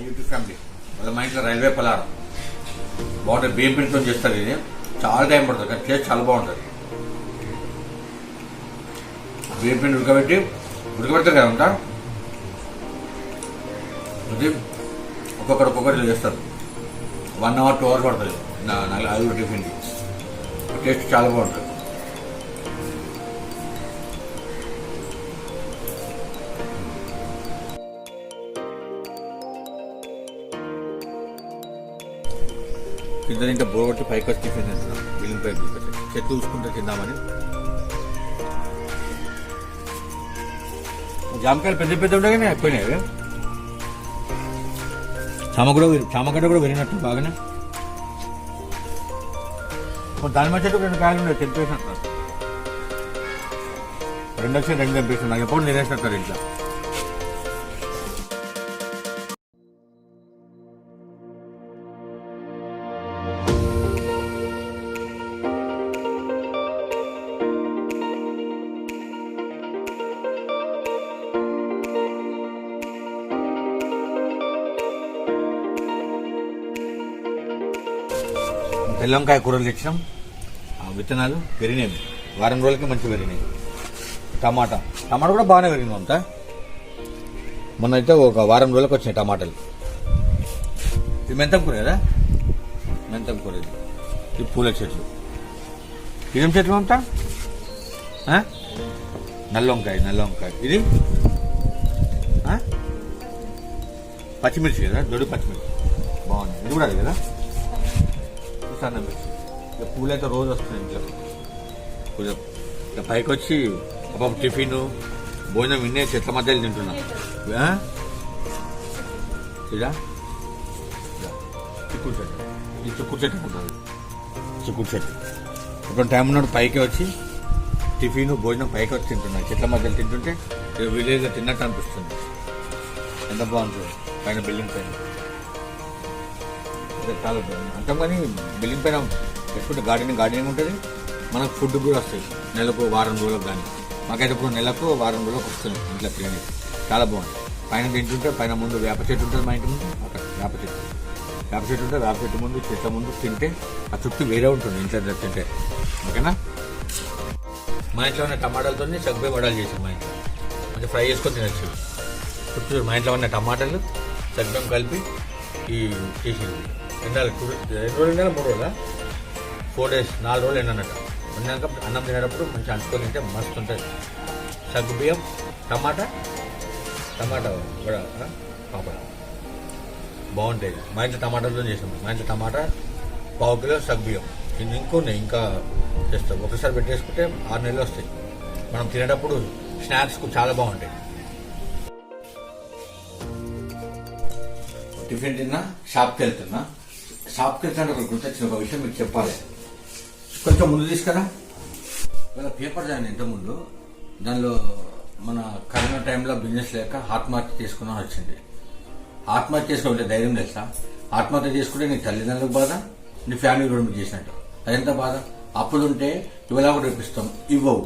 YouTube family వాళ్ళ మా ఇంట్లో రైల్వే పలారం బాగుంటుంది. బియ్యం పిండితో చేస్తారు. ఇది చాలా టైం పడుతుంది కానీ టేస్ట్ చాలా బాగుంటుంది. బియ్యం పిండి ఉడకబెడతారు కదా ఉంటా ఇది ఒక్కొక్కరు చేస్తారు. 1 hour 2 hours పడుతుంది ఆలు టిఫిన్కి. టేస్ట్ చాలా బాగుంటుంది. కింద ఇంకా బోగొట్టి పైకి వచ్చి టిఫిన్ తింటున్నాం. బిల్లింగ్ పైకి తీసుకొచ్చి చెట్టు చూసుకుంటే తిందామని. జామకాయలు పెద్ద ఉండగానే అయిపోయినాయి. చామగడ్డ కూడా విరిగినట్టు బాగానే. దానిమ్మ చెట్టు 2 కాయలు ఉన్నాయి, తెంపేసినట్టు. 2 వచ్చి 2 తెంపేసి నాకు ఎప్పుడు తినేసినట్టు ఇంట్లో. తెల్లంకాయ కూరలు తెచ్చినాం. విత్తనాలు పెరిగినాయి, వారం రోజులకి మంచి పెరిగినాయి. టమాటా కూడా బాగానే పెరిగింది. అంతా మొన్న అయితే ఒక వారం రోజులకు వచ్చినాయి టమాటాలు. ఇది మెంతం కూర కదా, మెంతం కూర. ఇది పూల చెట్లు. ఇదేం చెట్లు అంతా నల్ల వంకాయ. ఇది పచ్చిమిర్చి కదా, దొడ్డు పచ్చిమిర్చి బాగుంది. ఇది కూడా అది కదా సన్న మిర్చి. పూలు అయితే రోజు వస్తున్నాయి ఇంట్లో. పైకి వచ్చి ఒక టిఫిన్ భోజనం విన్నే చెట్ల మధ్యలో తింటున్నా. ఇదా చిక్కుడు చెట్టు. ఇది చిక్కుడు చెట్టు ఉంటుంది. చిక్కుడు చెట్టు ఇప్పుడు టైం ఉన్నాడు పైకి వచ్చి టిఫిన్ భోజనం పైకి వచ్చి తింటున్నా. చెట్ల మధ్యలో తింటుంటే విలేజ్లో తిన్నట్టు అనిపిస్తుంది. ఎంత బాగుంటుంది పైన బిల్డింగ్ పైన. చాలా అంటాం కానీ బిల్డింగ్ పైన ఎక్కువ గార్డెనింగ్ ఉంటుంది. మనకు ఫుడ్ కూడా వస్తాయి నెలకు వారం రోజులకు. కానీ మాకైతే ఇప్పుడు నెలకు వారం రోజులకు వస్తుంది ఇంట్లో తినడానికి. చాలా బాగుంది. పైన తింటుంటే పైన ముందు వేప చెట్టు ఉంటుంది మా ఇంటి ముందు. అక్కడ వేప చెట్టు ఉంటే వేప చెట్టు ముందు చెట్ల ముందు తింటే ఆ చుట్టూ వేరే ఉంటుంది ఇంట్లో తింటే. ఓకేనా. మా ఇంట్లో ఉన్న టమాటాలతో సగ్గుబియ్యం వడలు చేసాం. మా ఇంట్లో మంచిగా ఫ్రై చేసుకొని తినచ్చు. చుట్టూ మా ఇంట్లో ఉన్న టమాటాలు సగ్గుబియ్యం కలిపి ఈ చేసేది. 2 రోజులు 3 రోజులా 4 days 4 రోజులు ఎండనట్టు. వండాక అన్నం తినేటప్పుడు మంచిగా అంచుకొని తింటే మస్తు ఉంటుంది. సగ్గుబియ్యం టమాటా కూడా పాపడ బాగుంటాయి. మా ఇంట్లో టమాటాలతో చేసాం. మా ఇంట్లో టమాటా 1/2 కిలో సగ్గుబియ్యం. ఇది ఇంకొన్నాయి, ఇంకా చేస్తాం. ఒకసారి పెట్టేసుకుంటే 6 నెలలు వస్తాయి. మనం తినేటప్పుడు స్నాక్స్కు చాలా బాగుంటాయి. టిఫిన్ తిన్నా, షాప్కి వెళ్తున్నా. షాప్కి వెళ్తాను ఒక గుర్తొచ్చిన ఒక విషయం మీకు చెప్పాలి. కొంచెం ముందు తీసుకురా. ఇవాళ పేపర్ చదివాను ఇంతకుముందు. దానిలో మన కరోనా టైంలో బిజినెస్ లేక ఆత్మహత్య చేసుకున్నా వచ్చింది. ఆత్మహత్య చేసుకోవాలంటే ధైర్యం తెలుసా? ఆత్మహత్య చేసుకుంటే నీ తల్లిదండ్రులకు బాధ, నీ ఫ్యామిలీ కూడా మీకు చేసినట్టు. అదెంత బాధ. అప్పులుంటే ఇవాళ కూడా ఇప్పిస్తాం, ఇవ్వవు.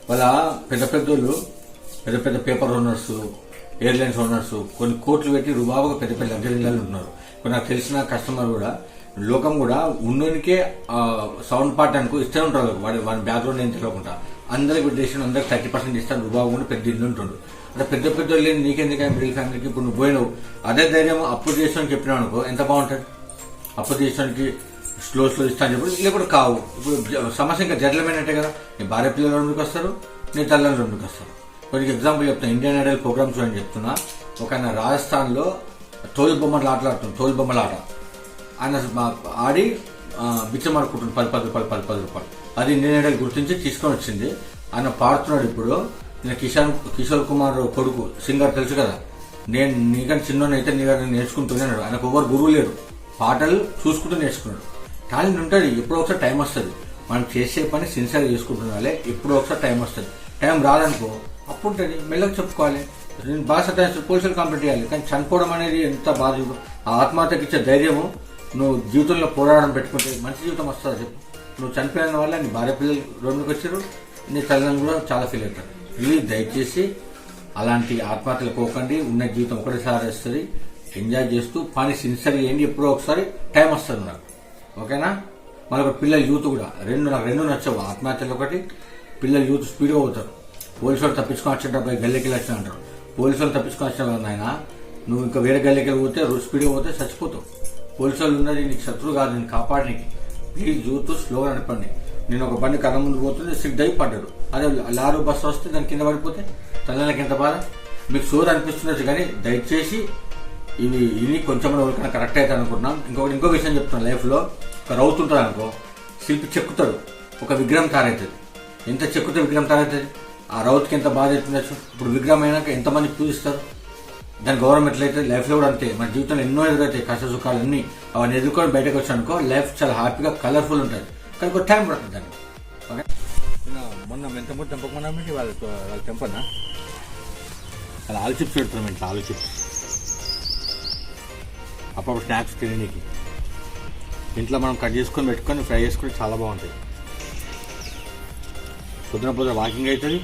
వాళ్ళ పెద్ద పేపర్ ఓనర్స్, ఎయిర్లైన్స్ ఓనర్స్ కొన్ని కోట్లు పెట్టి రుబాబుగా పెద్ద లగ్జరీలలో ఉన్నారు. ఇప్పుడు నాకు తెలిసిన కస్టమర్ కూడా లోకం కూడా ఉన్నోనికే సౌండ్ పార్ట్ అనుకో ఇస్తూ ఉంటారు. వాడి బ్యాక్గ్రౌండ్ ఏం తెలియకుండా అందరికి పెట్టేసి అందరికి 30% ఇస్తాను. రుబాబు కూడా పెద్ద ఇల్లు ఉంటుండు. అంటే పెద్ద లేని నీకెందుకైనా మిడిల్ ఫ్యామిలీకి ఇప్పుడు నువ్వు పోయినావు. అదే ధైర్యం అప్పు చేసామని చెప్పినావు అనుకో ఎంత బాగుంటుంది. అప్పు చేసానికి స్లో ఇస్తాను చెప్పి లేకపోతే కావు. ఇప్పుడు సమస్య ఇంకా జడ్లమైనట్టే కదా. నీ భార్య పిల్లలు 2కి వస్తారు, నీ తల్లిదండ్రులు 2కి వస్తారు. కొన్ని ఎగ్జాంపుల్ చెప్తాను. ఇండియన్ ఐడల్ ప్రోగ్రామ్ చూడండి చెప్తున్నా. ఒక ఆయన రాజస్థాన్లో తోలు బొమ్మలు ఆట ఆయన ఆడి బిచ్చమాడుకుంటుంది 10 రూపాయలు. అది ఇండియన్ ఐడల్ గుర్తించి తీసుకొని వచ్చింది. ఆయన పాడుతున్నాడు. ఇప్పుడు నేను కిషోర్ కుమార్ కొడుకు సింగర్ తెలుసు కదా. నేను నీకంటే చిన్నోనైతే నీకంటే నేర్చుకుంటున్నాడు. ఆయనకు ఎవరు గురువు లేరు. పాటలు చూసుకుంటూ నేర్చుకున్నాడు. టాలెంట్ ఉంటుంది. ఎప్పుడో ఒకసారి టైం వస్తుంది. మనం చేసే పని సిన్సియర్గా చేసుకుంటున్నాలే. ఎప్పుడో ఒకసారి టైం వస్తుంది. టైం రాదనుకో అప్పుడు ఉంటుంది. మెల్లగా చెప్పుకోవాలి. నేను బాగా పోలీసులు కంప్లీట్ చేయాలి. కానీ చనిపోవడం అనేది ఎంత బాధ. ఆ ఆత్మహత్యకి ఇచ్చే ధైర్యము నువ్వు జీవితంలో పోరాటం పెట్టుకుంటే మంచి జీవితం వస్తుందా చెప్పు. నువ్వు చనిపోయిన వల్ల నీ భార్య పిల్లలు 2కి వచ్చారు, నీ తల్లిదండ్రులు కూడా చాలా ఫీల్ అవుతారు. ఇది దయచేసి అలాంటి ఆత్మహత్యలు పోకండి. ఉన్న జీవితం ఒకటిసారి వస్తుంది. ఎంజాయ్ చేస్తూ పని సిన్సియర్ చేయండి. ఎప్పుడో ఒకసారి టైం వస్తుంది నాకు, ఓకేనా. మనకు పిల్లల యూత్ కూడా నాకు రెండు నచ్చవు. ఆత్మహత్యలు ఒకటి, పిల్లల యూత్ స్పీడ్గా పోతారు. పోలీసు వాళ్ళు తప్పించుకొని వచ్చేటప్పుడు గల్లెకి వచ్చిన అంటారు. పోలీసు వాళ్ళు తప్పించుకొని వచ్చిన ఆయన నువ్వు ఇంకా వేరే గల్లెకి పోతే స్పీడ్గా పోతే చచ్చిపోతావు. పోలీసు వాళ్ళు ఉన్నది నీకు శత్రువు కాదు, నేను కాపాడడానికి. ప్లీజ్ యూత్ స్లోగా నడపండి. నేను ఒక బండి కళ్ళ ముందు పోతుంది, సిడ్ అయి పడ్డాడు. అదే లారీ బస్సు వస్తే దాని కింద పడిపోతే తల్లకి ఎంత బాధ. మీకు సోది అనిపిస్తున్నట్టు కానీ దయచేసి ఇవి కొంచెం ఎవరికైనా కరెక్ట్ అవుతుంది అనుకుంటున్నాం. ఇంకో విషయం చెప్తున్నాను. లైఫ్లో ఒక రౌత్ ఉంటుంది అనుకో, శిల్పి చెక్కుతాడు, ఒక విగ్రహం తయారవుతుంది. ఎంత చెక్కుతే విగ్రహం తయారవుతుంది, ఆ రౌత్కి ఎంత బాధ అవుతుండొచ్చు. ఇప్పుడు విగ్రహం అయినాక ఎంతమంది పూజిస్తారు. దాని గౌరవం ఎట్లయితే లైఫ్లో కూడా అంతే. మన జీవితంలో ఎన్నో ఎదురవుతాయి, కష్ట సుఖాలు అన్నీ. అవన్నీ ఎదుర్కొని బయటకు వచ్చానుకో లైఫ్ చాలా హ్యాపీగా కలర్ఫుల్ ఉంటుంది. కానీ కొంచెం టైం పడుతుంది దాన్ని. ఓకే, మొన్న మెంతమూరి తెంపకుండా వాళ్ళు తెంపనా అలా ఆలు చిప్స్ పెడుతున్నాం ఇంట్లో. ఆలు చిప్స్ అప్పుడు స్నాక్స్ తినడానికి ఇంట్లో మనం కట్ చేసుకొని పెట్టుకొని ఫ్రై చేసుకొని చాలా బాగుంటుంది. పొద్దున వాకింగ్ అవుతుంది,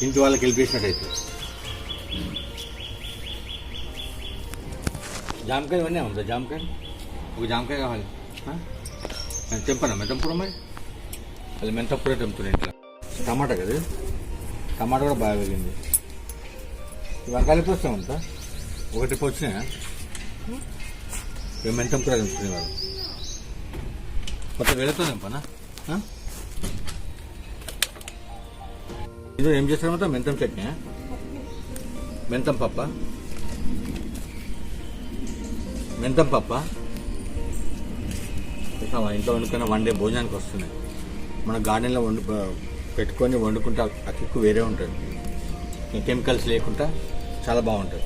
ఇంటి వాళ్ళకి వెళ్ళిపోసినట్టు అవుతుంది. జామకాయ ఇవన్నీ ఉందా? జామకాయ ఒక జామకాయ కావాలి. తెంపనా మెంతంపూర? మరి అది మెంతంపూర తెంపుతుంది ఇంట్లో. టమాటా కదా, టమాటా కూడా బాగా వెళ్ళింది. ఇవాళ కలిపి వస్తామంతా ఒకటి వచ్చినాయా? మెంతంపూర తెంపుతుంది వాళ్ళు. కొత్త వేళతో తెంపనా? ఇది ఏం చేస్తామంటే మెంతం చట్నీ, మెంతం పప్ప ఇంట్లో వండుకున్న వన్ డే భోజనానికి వస్తున్నాయి. మన గార్డెన్లో పెట్టుకొని వండుకుంటే ఆ కిక్కు వేరే ఉంటుంది. కెమికల్స్ లేకుండా చాలా బాగుంటుంది.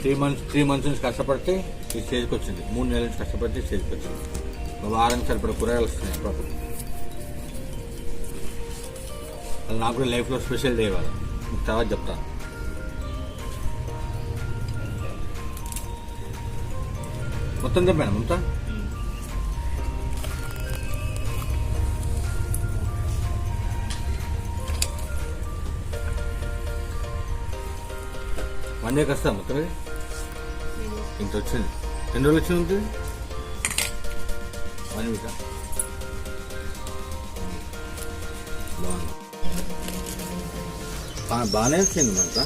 3 months నుంచి కష్టపడితే ఈ స్టేజ్కి వచ్చింది. 3 నెలల నుంచి కష్టపడితే ఈ స్టేజ్కి వచ్చింది. వారానికి సరిపడా కూరగాయలు వస్తున్నాయి అప్పుడప్పుడు. అది నాకు కూడా లైఫ్లో స్పెషల్ డే ఇవ్వాలి. మీకు తర్వాత చెప్తాను. మొత్తం చెప్పాను మొత్తం. వన్ డేకి వస్తా మొత్తం. ఇంత వచ్చింది. 2 రోజులు వచ్చింది ఉంటుంది. 1 week బాగానే వచ్చింది అంతా.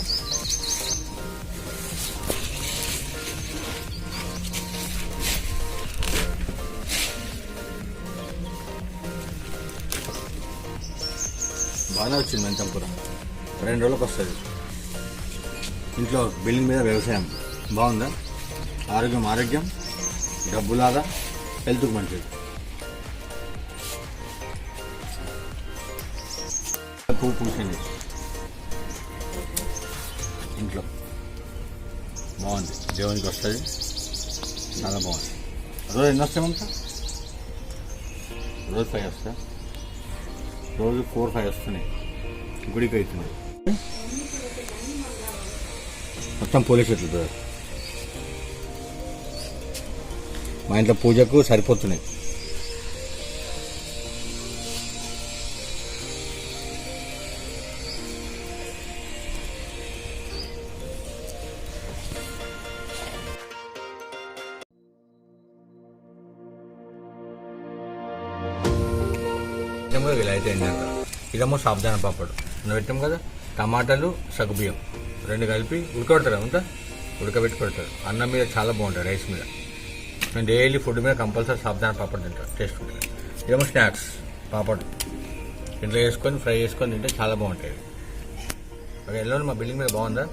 బాగానే వచ్చింది మెంతంపూర. 2 రోజులకు వస్తుంది. ఇంట్లో బిల్డింగ్ మీద వ్యవసాయం బాగుందా? ఆరోగ్యం, డబ్బులాగా, హెల్త్కి మంచిది. పువ్వు పూసింది ఇంట్లో, బాగుంది. దేవునికి వస్తుంది, చాలా బాగుంది. రోజు ఎన్ని వస్తాయంతా? రోజు 5 వస్తా, రోజు 4-5 వస్తున్నాయి. గుడికి అవుతున్నాయి. మొత్తం పోలీసు చెట్లు మా ఇంట్లో పూజకు సరిపోతున్నాయి. ఇలా అయితే ఏంటంట, ఇదేమో సాబ్దాన పాపడు పెట్టాం కదా. టమాటాలు, సగ్గుబియ్యం 2 కలిపి ఉడకబెడతారు. అంతా ఉడకబెట్టి పెడతారు. అన్నం మీద చాలా బాగుంటుంది, రైస్ మీద. నేను డైలీ ఫుడ్ మీద కంపల్సరీ సాబ్దాన పాపడ్ తింటాను, టేస్ట్ ఉంటుంది. ఇదేమో స్నాక్స్ పాపడ్ ఇంట్లో వేసుకొని ఫ్రై చేసుకొని తింటే చాలా బాగుంటాయి. ఓకే, వెళ్ళండి. మా బిల్డింగ్ మీద బాగుందా?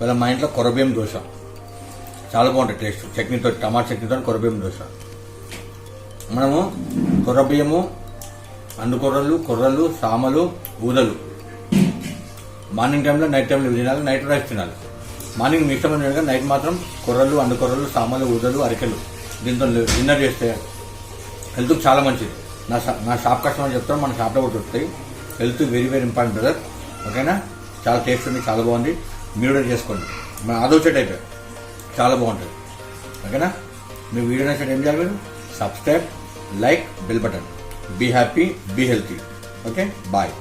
ఇలా మా ఇంట్లో కొరబియ్యం దోశ చాలా బాగుంటుంది టేస్ట్. చట్నీతో, టమాటా చట్నీతో కొరబియ్యం దోశ. మనము కొర్రబియ్యము, కొర్రలు, సామలు, ఊదలు మార్నింగ్ టైంలో, నైట్ టైంలో తినాలి. నైట్ రైస్ తినాలి. మార్నింగ్ మీ ఇష్టం తినాలి, నైట్ మాత్రం కొర్రలు, సామలు, ఊదలు, అరికెలు దీంతో డిన్నర్ చేస్తే హెల్త్కి చాలా మంచిది. నా షాప్ కస్టమర్ చెప్తాను, మన షాప్లో కూడా దొరుకుతాయి. Health very very important brother. ఓకేనా? చాలా టేస్ట్ ఉంది, చాలా బాగుంది. మీరు కూడా చేసుకోండి. మన ఆదోచట్ అయిపోయి చాలా బాగుంటుంది. ఓకేనా? మీ వీడియో నచ్చినట్టు ఏం చేయాలి? Subscribe, like, bell button. Be happy, be healthy. Okay, bye.